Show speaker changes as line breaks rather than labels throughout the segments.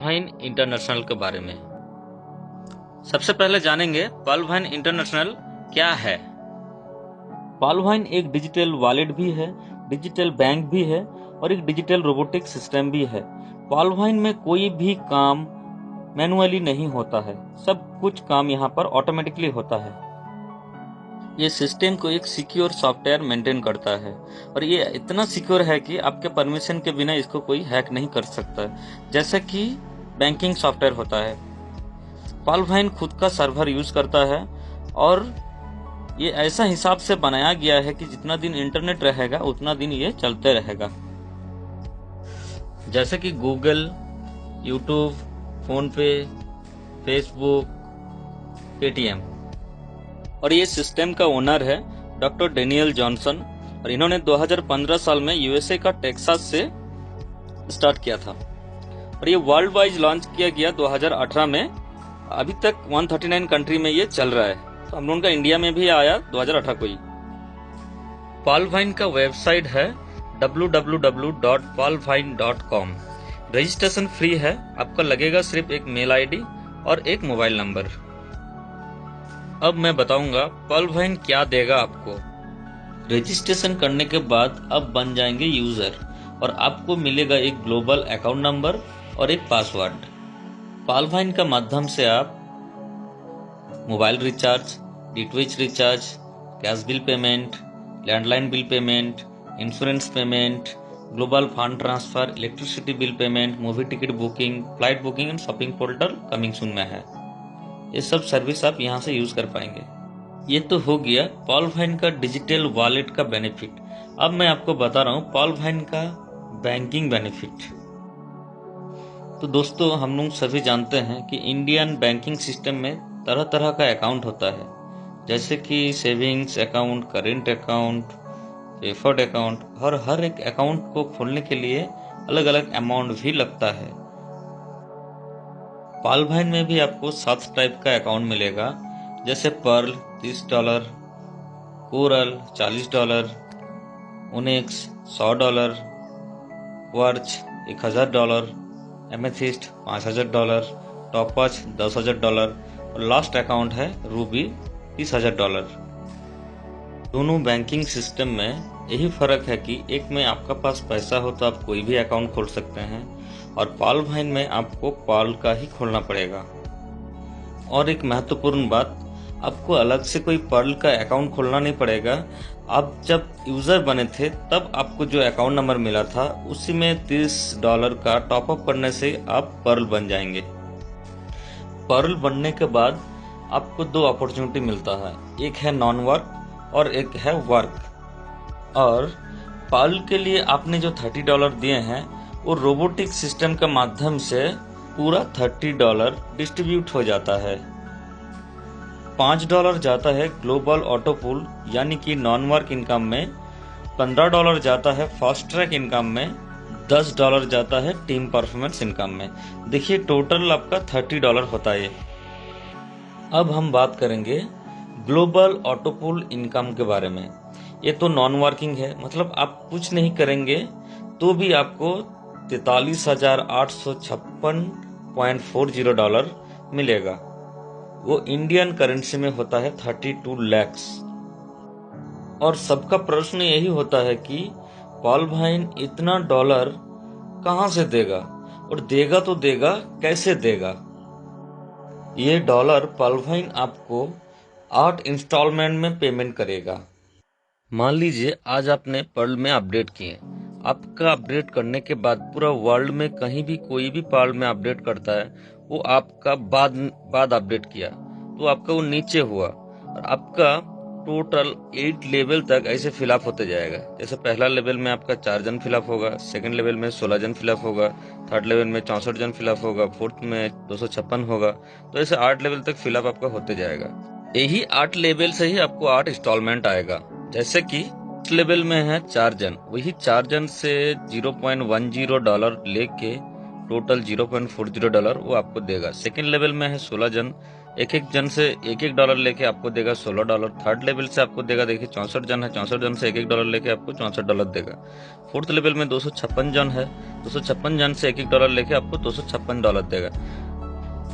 Wine international के बारे में। सबसे पहले जानेंगे पर्ल वाइन इंटरनेशनल क्या है। पर्ल वाइन एक डिजिटल वॉलेट भी है, डिजिटल बैंक भी है और एक डिजिटल रोबोटिक सिस्टम भी है। पर्ल वाइन में कोई भी काम मैनुअली नहीं होता है, सब कुछ काम यहाँ पर ऑटोमेटिकली होता है। ये सिस्टम को एक सिक्योर सॉफ्टवेयर मेंटेन करता है और ये इतना सिक्योर है कि आपके परमिशन के बिना इसको कोई हैक नहीं कर सकता, जैसे कि बैंकिंग सॉफ्टवेयर होता है। पर्ल वाइन खुद का सर्वर यूज करता है और ये ऐसा हिसाब से बनाया गया है कि जितना दिन इंटरनेट रहेगा उतना दिन ये चलते रहेगा, जैसे कि गूगल, यूट्यूब, फोन पे, फेसबुक, पेटीएम। और ये सिस्टम का ओनर है डॉक्टर डेनियल जॉनसन और इन्होंने 2015 साल में यूएसए का टेक्सास से स्टार्ट किया था और ये वर्ल्ड वाइड लॉन्च किया गया 2018 में। अभी तक 139 कंट्री में ये चल रहा है, तो हम लोगों का इंडिया में भी आया 2018 को ही। पर्ल वाइन का वेबसाइट है www.pearlvine.com। रजिस्ट्रेशन फ्री है, आपका लगेगा सिर्फ एक मेल आईडी और एक मोबाइल नंबर। अब मैं बताऊंगा पर्ल वाइन क्या देगा आपको। रजिस्ट्रेशन करने के बाद आप बन जाएंगे यूजर और आपको मिलेगा एक ग्लोबल अकाउंट नंबर और एक पासवर्ड। पर्ल वाइन का माध्यम से आप mobile recharge, DTH recharge, gas bill payment, landline bill payment, insurance payment, global fund transfer, electricity bill payment, movie ticket booking, flight booking and shopping portal coming soon में है। ये सब service आप यहाँ से यूज कर पाएंगे। ये तो हो गया पर्ल वाइन का डिजिटल वॉलेट का बेनिफिट। अब मैं आपको बता रहा हूँ पर्ल वाइन का बैंकिंग बेनिफिट। तो दोस्तों, हम लोग सभी जानते हैं कि इंडियन बैंकिंग सिस्टम में तरह तरह का अकाउंट होता है, जैसे कि savings account, current account, preferred account, और हर एक अकाउंट को खोलने के लिए अलग अलग अमाउंट भी लगता है। पर्ल वाइन में भी आपको 7 टाइप का अकाउंट मिलेगा, जैसे pearl $30, coral $40, onyx $100, quartz $1000, amethyst $5000, topaz $10,000 और लास्ट अकाउंट है रूबी $30,000। दोनों बैंकिंग सिस्टम में यही फर्क है कि एक में आपका पास पैसा हो तो आप कोई भी अकाउंट खोल सकते हैं और पर्ल वाइन में आपको पर्ल का ही खोलना पड़ेगा। और एक महत्वपूर्ण बात, आपको अलग से कोई पर्ल का अकाउंट खोलना नहीं पड़ेगा। आप जब यूजर बने थे तब आपको जो अकाउंट नंबर मिला था उसी में $30 का टॉप अप करने से आप पर्ल बन जाएंगे। पर्ल बनने के बाद आपको 2 अपॉर्चुनिटी मिलता है, एक है नॉन वर्क और एक है वर्क। और पर्ल के लिए आपने जो $30 दिए हैं वो रोबोटिक सिस्टम के माध्यम से पूरा $30 डिस्ट्रीब्यूट हो जाता है। $5 जाता है ग्लोबल ऑटो पूल यानी कि नॉन वर्क इनकम में, $15 जाता है फास्ट ट्रैक इनकम में, $10 जाता है टीम परफॉर्मेंस इनकम में। देखिए टोटल आपका $30 होता है। अब हम बात करेंगे ग्लोबल ऑटो पूल इनकम के बारे में। ये तो नॉन वर्किंग है, मतलब आप कुछ नहीं करेंगे तो भी आपको $43,856.40 मिलेगा। वो इंडियन करेंसी में होता है 32 लाख। और सबका प्रश्न यही होता है कि पर्ल वाइन इतना डॉलर कहां से देगा, और देगा तो देगा कैसे देगा। ये डॉलर पर्ल वाइन आपको 8 इंस्टॉलमेंट में पेमेंट करेगा। मान लीजिए आज आपने पर्ल में अपडेट किए, आपका अपडेट करने के बाद पूरा वर्ल्ड में कहीं भी कोई भी पर्ल में अपडेट करता है वो आपका बाद अपडेट किया तो आपका वो नीचे हुआ और आपका टोटल 8 लेवल तक ऐसे फिलअप होते जाएगा। जैसे पहला लेवल में आपका 4 जन फिलअप होगा, सेकंड लेवल में 16 जन फिलअप होगा, थर्ड लेवल में 64 जन फिलअप होगा, फोर्थ में 256 होगा। तो ऐसे 8 लेवल तक फिलअप आपका होते जाएगा। यही 8 लेवल से ही आपको 8 इंस्टॉलमेंट आएगा। जैसे कि इस लेवल में है 4 जन, वही 4 जन से $0.10 लेके टोटल $0.40 वो आपको देगा। सेकेंड लेवल में है 16 जन, एक एक जन से एक एक डॉलर लेके आपको देगा $16। थर्ड लेवल से आपको देगा, देखिए 64 जन है, 64 जन से एक एक डॉलर लेके आपको $64 देगा। फोर्थ लेवल में 256 जन है, 256 जन से एक एक डॉलर लेके आपको $256 देगा।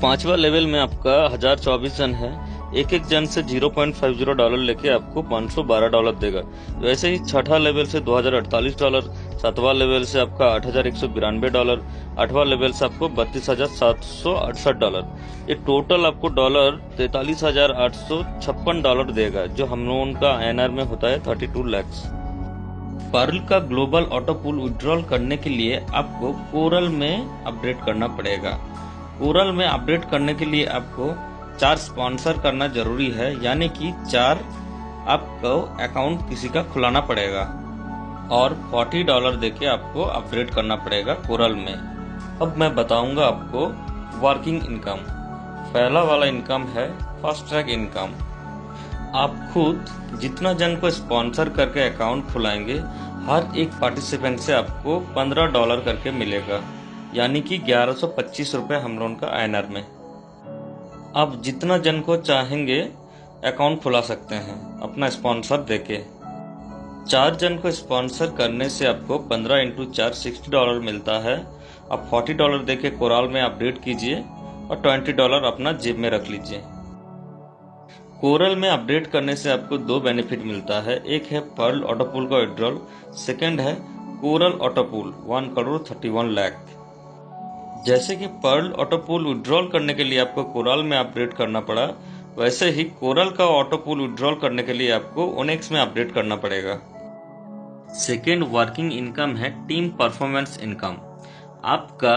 पांचवा लेवल में आपका 1024 जन है, एक एक जन से $0.50 लेके आपको $512 देगा। वैसे ही छठा लेवल से $2048, सातवां लेवल से आपका $8192, आठवां लेवल से आपको $32,768। ये टोटल आपको डॉलर $43,856 देगा, जो हम लोगों का INR में होता है 32 लाख। पर्ल का ग्लोबल ऑटो पूल विड्रॉल करने के लिए आपको कोरल में अपडेट करना पड़ेगा। कोरल में अपडेट करने के लिए आपको 4 स्पॉन्सर करना जरूरी है, यानी कि 4 आपको अकाउंट किसी का खुलाना पड़ेगा और $40 देके आपको अपडेट करना पड़ेगा कोरल में। अब मैं बताऊंगा आपको वर्किंग इनकम। पहला वाला इनकम है फास्ट ट्रैक इनकम। आप खुद जितना जन को स्पॉन्सर करके अकाउंट खुलाएंगे, हर एक पार्टिसिपेंट से आपको $15 करके मिलेगा, यानी कि 1125 रुपये हम लोगों का INR में। आप जितना जन को चाहेंगे अकाउंट खुला सकते हैं अपना स्पॉन्सर देके। 4 जन को स्पॉन्सर करने से आपको 15 × 4 $60 मिलता है। आप $40 देके कोरल में अपडेट कीजिए और $20 अपना जेब में रख लीजिए। कोरल में अपडेट करने से आपको 2 बेनिफिट मिलता है, एक है पर्ल ऑटो पूल का विड्रॉल, सेकेंड है कोरल ऑटो पूल 1,31,00,000। जैसे कि पर्ल ऑटो पूल विड्रॉल करने के लिए आपको कोरल में अपडेट करना पड़ा, वैसे ही कोरल का ऑटो पूल विड्रॉल करने के लिए आपको ONEX में अपडेट करना पड़ेगा। सेकेंड वर्किंग इनकम है टीम परफॉर्मेंस इनकम। आपका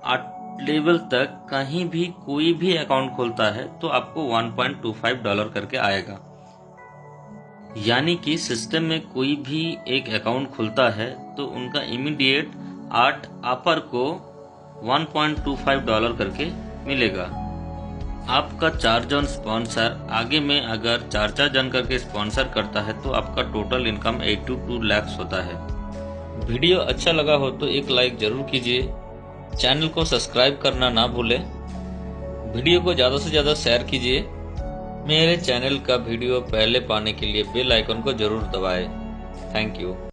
8 लेवल तक कहीं भी कोई भी अकाउंट खोलता है तो आपको $1.25 करके आएगा, यानी कि सिस्टम में कोई भी एक अकाउंट खुलता है तो उनका इमीडिएट 8 अपर को $1.25 करके मिलेगा। आपका 4 जन स्पॉन्सर आगे में अगर 4 जन करके स्पॉन्सर करता है तो आपका टोटल इनकम 82 लाख होता है। वीडियो अच्छा लगा हो तो एक लाइक जरूर कीजिए, चैनल को सब्सक्राइब करना ना भूलें, वीडियो को ज़्यादा से ज़्यादा शेयर कीजिए। मेरे चैनल का वीडियो पहले पाने के लिए बेल आइकन को जरूर दबाएं। Thank you.